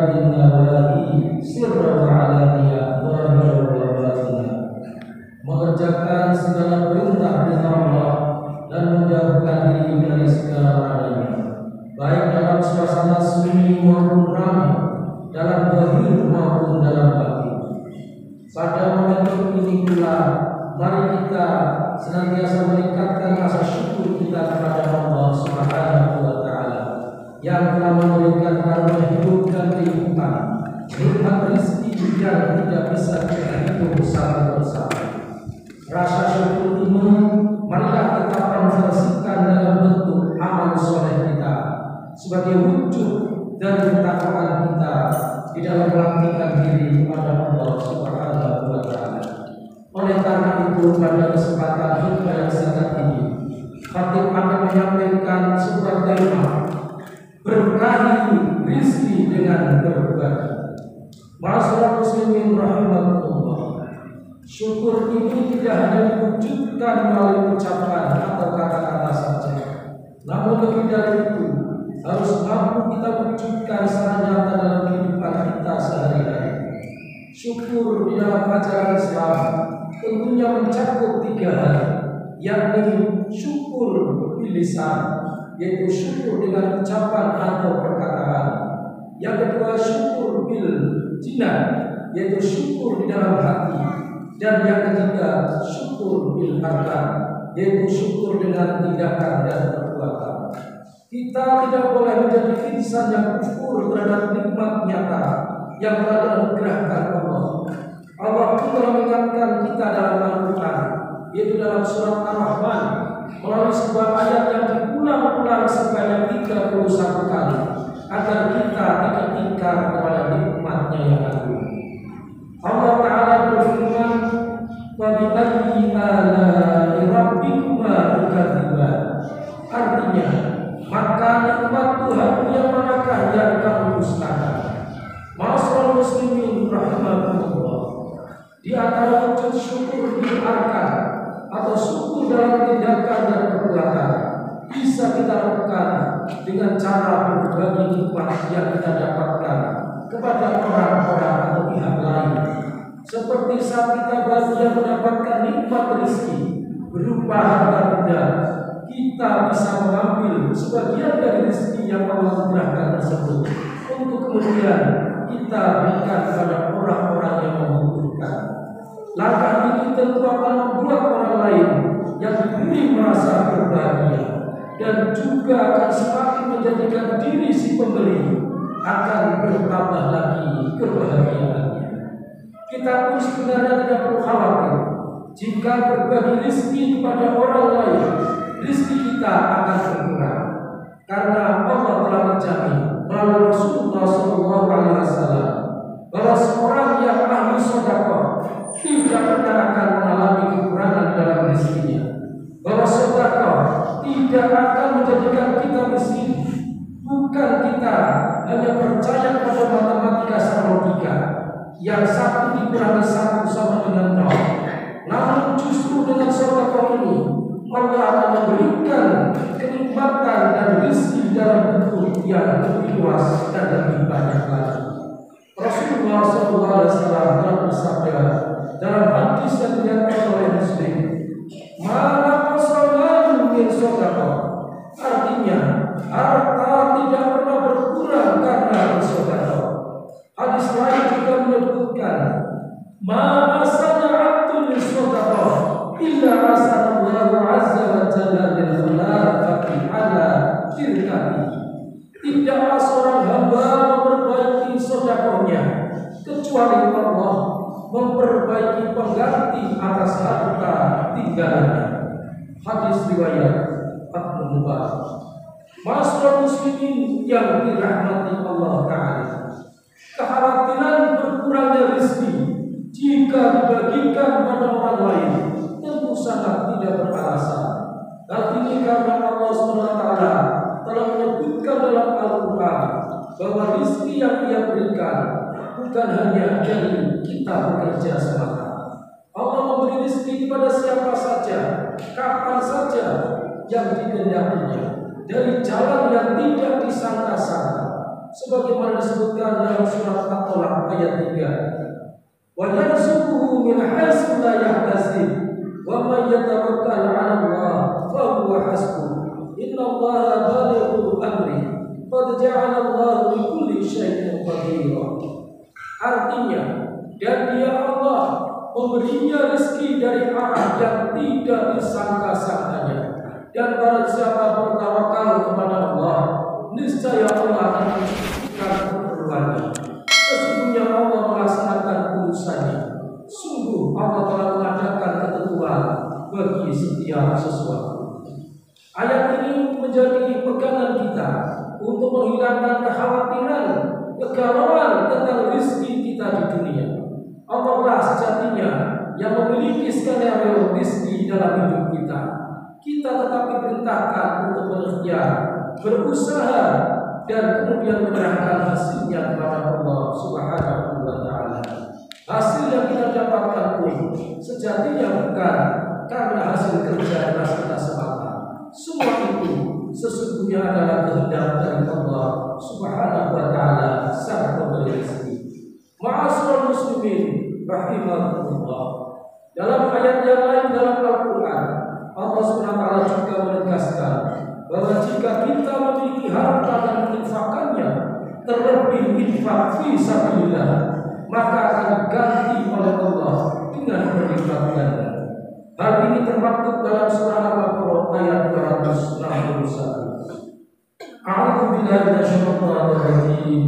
binnawahi sirra wa alaniyah zahira wa batinah, mengerjakan segala perintah dengan Allah dan menjauhkan diri dari segala larangan, baik dalam suasana sunyi maupun ramai, dalam zahir maupun dalam batin. Pada momentum ini pula, mari kita senantiasa meningkatkan rasa syukur kita kepada Allah Subhanahu wa Ta'ala yang telah memberikan karunia hidup dan kehidupan, nikmat rezeki yang tidak bisa kita hitung satu persatu. Rasa syukur ini marilah kita konversikan dalam bentuk amal soleh kita sebagai wujud dari ketakwaan kita di dalam mengabdikan diri kepada Allah Subhanahu wa Ta'ala. Oleh karena itu, pada kesempatan khutbah yang sangat ini, khatib akan menyampaikan sebuah tema, berkahi rizki dengan berbagi. Ma'asyiral muslimin rahimakumullah, syukur ini tidak hanya diwujudkan melalui ucapan atau kata-kata saja, namun lebih dari itu harus mampu kita wujudkan secara nyata dalam kehidupan kita sehari-hari. Syukur di dalam ajaran Islam tentunya mencakup 3 hal, yakni syukur bilisan, yaitu syukur dengan ucapan atau perkataan. Yang kedua, syukur bil jinan, yaitu syukur di dalam hati. Dan yang ketiga, syukur bil harkat, yaitu syukur dengan tindakan dan perbuatan. Kita tidak boleh menjadi insan yang kufur terhadap nikmat nyata yang telah dianugerahkan Allah. Allah pun telah mengingatkan kita dalam Al-Quran, yaitu dalam surat Ar-Rahman, melalui sebuah ayat yang diulang-ulang sebanyak 31 kali, agar kita tidak ingkar kepada nikmatnya yang agung. Allah Ta'ala berfirman, "Wa bi ayyi ala'i rabbikuma tukadziban." Artinya, maka nikmat Tuhanmu yang manakah yang kamu dustakan? Ma'asyiral muslimin rahimakumullah, di antara wujud syukur diarkan atau syukur dalam tindakan dan perbuatan bisa kita lakukan dengan cara berbagi nikmat yang kita dapatkan kepada orang-orang atau pihak lain. Seperti saat kita bahagia mendapatkan nikmat rezeki berupa harta benda, kita bisa mengambil sebagian dari rezeki yang Allah anugerahkan tersebut untuk kemudian kita berikan kepada orang-orang yang membutuhkan. Langkah ini tentu akan membuat orang lain yang diberi merasa berbahagia, dan juga akan semakin menjadikan diri si pemberi akan bertambah lagi kebahagiaannya. Kita pun sebenarnya tidak perlu khawatir jika berbagi rezeki kepada orang lain, rezeki kita akan berkurang, karena Allah telah menjamin melalui Rasulullah SAW bahwa seorang yang ahli sedekah tidak pernah akan mengalami kekurangan dalam rezekinya, bahwa sedekah tidak akan menjadikan kita miskin. Bukan kita hanya percaya pada matematika sama logika yang 1 dikurangi 1 sama dengan 0, namun justru dengan sedekah ini Allah akan memberikan kenikmatan dan rezeki dalam bentuk yang lebih luas dan lebih banyak lagi. Rasulullah SAW telah bersabda dalam hadis yang diriwayatkan oleh Muslim, "Mana qasalan min sedekah." Artinya, harta tidak pernah berkurang karena bersedekah. Hadis lain juga menyebutkan, "Ma sana'atu min sedekah illa asallallahu azza wa jalla lil khilafati ala tilkati." Tidaklah seorang hamba memperbaiki sedekahnya kecuali Allah memperbaiki pengganti atas harta tinggalannya. Hadis riwayat Ibnu Mubarak. Ma'asyiral muslimin yang dirahmati Allah Ta'ala, kekhawatiran berkurangnya rezeki jika dibagikan pada orang lain tentu sangat tidak beralasan. Hal ini karena Allah SWT telah menyebutkan dalam Al-Quran bahwa rezeki yang Dia berikan bukan hanya dari kita bekerja semata. Allah memberi rezeki kepada siapa saja, kapan saja yang dikehendakinya, dari jalan yang tidak disangka-sangka. sebagaimana disebutkan dalam surat At-Talaq ayat 3. Wa yarzuquhu min haitsu la yahtasib wa may yatawakkal 'ala Allah fa huwa hasbuh. Innallaha balighu amri qad ja'ala Allahu li kulli syai'in qadira. Artinya, dan Dia Allah memberinya rezeki dari arah yang tidak disangka-sangkanya. Dan barang siapa bertawakal kepada Allah, niscaya Allah akan mencukupkan keperluannya. Sesungguhnya Allah melaksanakan urusannya. Sungguh Allah telah mengadakan ketentuan bagi setiap sesuatu. Ayat ini menjadi pegangan kita untuk menghilangkan kekhawatiran, kegalauan tentang rezeki kita di dunia. Allah lah sejatinya yang memiliki skenario rezeki dalam hidup kita. Kita tetap diperintahkan untuk berikhtiar, berusaha, dan kemudian menyerahkan hasilnya kepada Allah Subhanahu wa Ta'ala. Hasil yang kita dapatkan pun sejatinya bukan karena hasil kerja keras kita semata. Semua itu sesungguhnya adalah kehendak dari Allah Subhanahu wa Ta'ala, Sang Pemberi rezeki. Ma'asyiral muslimin rahimakumullah. Dalam ayat yang lain dalam Al-Quran, Allah SWT juga menegaskan bahwa jika kita memiliki harta dan menginfakkannya, terlebih infak fi sabilillah, maka akan diganti oleh Allah dengan berlipat ganda. Hal ini termaktub dalam surah Al-Baqarah ayat 261. A'udzu billahi minasyaitonir rajim.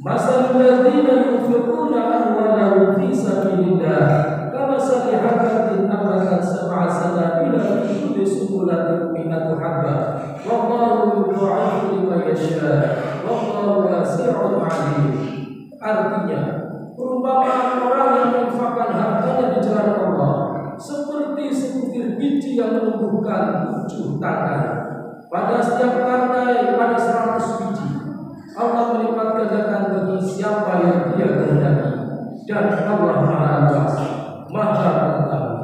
Masalul ladzina yunfiquna amwalahum fi sabilillah kamathali habbatin ambatat sab'a sanabila fi kulli sunbulatin mi'atu habbah wallahu yudha'ifu liman yasha' wallahu wasi'un 'alim. Artinya, perumpamaan orang yang menginfakkan hartanya di jalan Allah seperti sebutir biji yang menumbuhkan 7 tangkai. Pada setiap tangkai ada 100 biji. Allah melipat gandakan bagi siapa yang Dia kehendaki, dan Allah Maha Luas, Maha Mengetahui.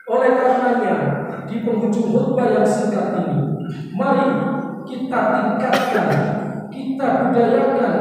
Oleh karenanya, di penghujung khutbah yang singkat ini, mari kita tingkatkan, kita budayakan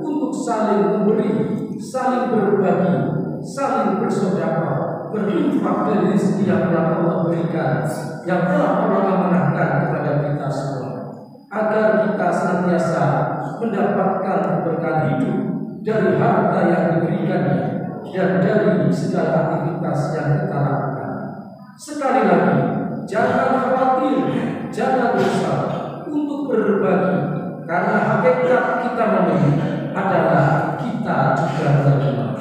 untuk saling memberi, saling berbagi, saling bersedekah, berinfak dari rezeki yang telah Allah berikan, yang telah Allah amanahkan kepada kita semua, agar kita senantiasa mendapatkan keberkahan hidup dari harta yang diberikannya dan dari segala aktivitas yang kita lakukan. Sekali lagi, jangan khawatir, jangan risau untuk berbagi, karena hakikat kita memberi adalah kita juga menerima.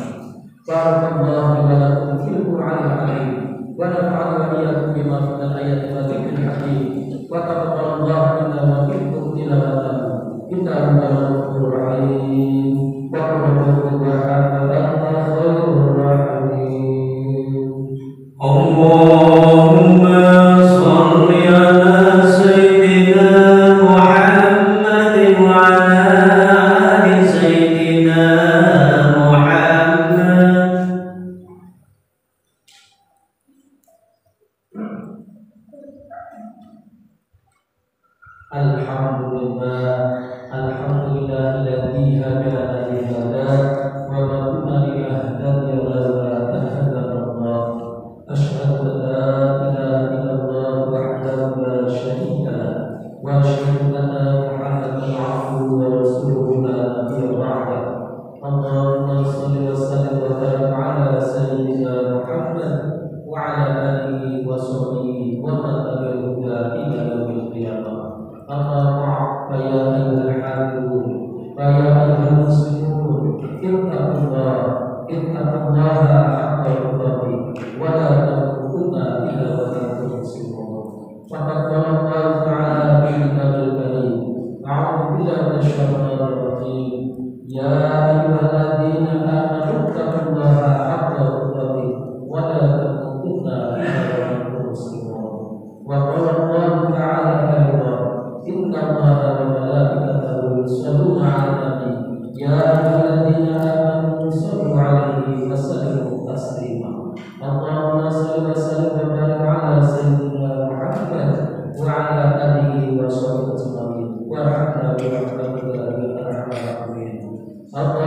Barakallahu wa lakum fil Qur'anil azim wa nafa'ani wa iyyakum bima fil ayati wa dzikril hakim wa taqabbalallahu minna wa minkum tilawatahu innahu ghafurur rahim wa qul Allahumma shalli ala sayyidina Muhammad wa ala ali sayyidina Alhamdulillahilladzi hadana li hadza wa ma kunna linahtadiya laula an hadana Allah. Asyhadu an la ilaha illallah wahdahu la syarika lahu wa asyhadu anna Muhammadan 'abduhu wa rasuluhu la nabiyya ba'dahu. Allahumma shalli wa sallim wa barik 'ala sayyidina Muhammad wa 'ala alihi wa sahbihi wa man tabi'ahum ila yaumil qiyamah. Amma ba'd, ya ayyuhal hafidun, ya ayyuhal muslimun, ittaqullaha haqqa tuqatih wa la tamutunna illa wa antum muslimun. Faqad qala Allah ta'ala fi kitabil karim, a'udzu billahi minasyaitonir rajim. Ya ayyuhalladzina amanu ittaqullaha haqqa tuqatih wa la tamutunna illa wa antum muslimun. Wa qala Allah ta'ala inna Allaha wa malaikatahu yusholluna 'alan nabi ya ayyuhalladzina amanu shallu 'alaihi wa sallimu taslima. Allahumma shalli wa sallim wa barik 'ala sayyidina Muhammad wa 'ala alihi wa sahbihi ajma'in wa rahmatullahi wa barakatuh. apa